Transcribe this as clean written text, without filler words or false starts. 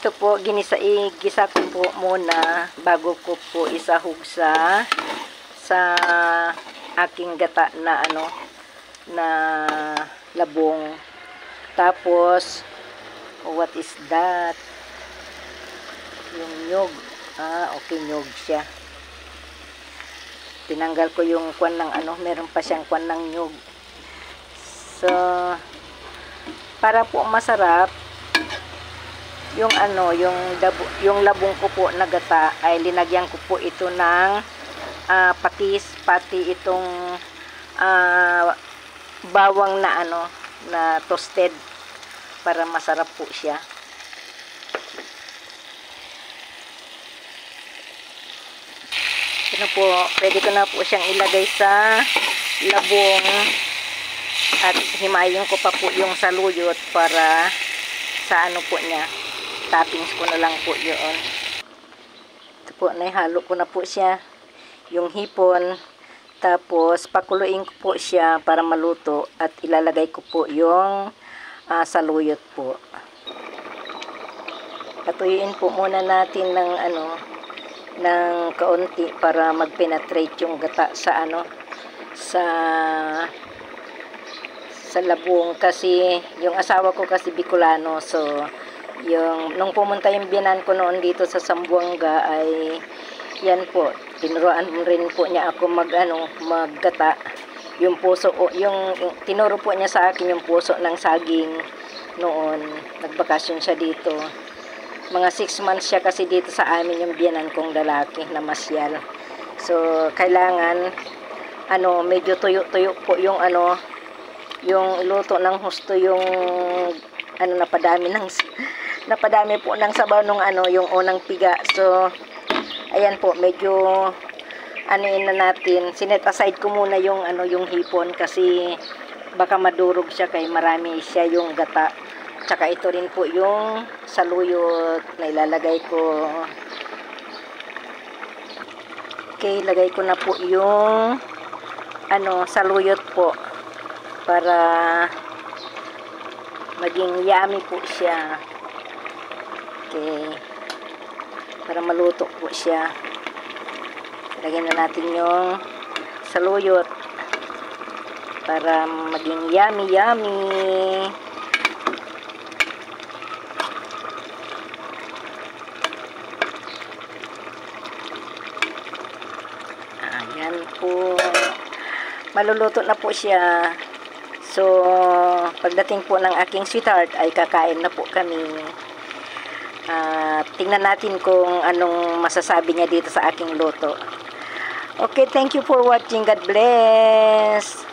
ito po, gisa ko po muna bago ko po isahog sa aking gata na na labong. Tapos, what is that? Yung nyug. Okay, nyug siya. Tinanggal ko yung kwan ng meron pa siyang kwan ng nyug. So, para po masarap, yung labong ko po na gata ay linagyan ko po ito ng patis, pati itong bawang na na toasted para masarap po siya. Po, pwede ko na po siyang ilagay sa labong at himayin ko pa po yung saluyot para sa po niya. Toppings ko na lang po yun. Ito po, naihalo ko na po siya. Yung hipon. Tapos, pakuluin ko po siya para maluto at ilalagay ko po yung saluyot po. Patuyuin po muna natin ng ng kaunti para mag-penetrate yung gata sa sa labong, kasi yung asawa ko kasi Bicolano, so nung pumunta yung biyanan ko noon dito sa Zamboanga ay yan po, tinuruan rin po niya ako maggata. Yung puso, yung tinuro po niya sa akin yung puso ng saging noon, nagbakasyon siya dito. Mga 6 months siya kasi dito sa amin yung biyanan kong lalaki na masyal. So, kailangan, medyo tuyo-tuyo po yung yung luto ng husto, yung, napadami po ng sabaw nung yung unang piga. So, ayan po, medyo, na natin, sinet aside ko muna yung, yung hipon kasi baka madurog siya kay marami siya yung gata. Tsaka ito rin po yung saluyot na ilalagay ko. Okay, lagay ko na po yung saluyot po para maging yummy po siya. Okay. Para maluto po siya. Lagyan na natin yung saluyot para maging yummy. Ayan po. Maluluto na po siya. So, pagdating po ng aking sweetheart ay kakain na po kami. Tingnan natin kung anong masasabi niya dito sa aking luto. Okay, thank you for watching. God bless.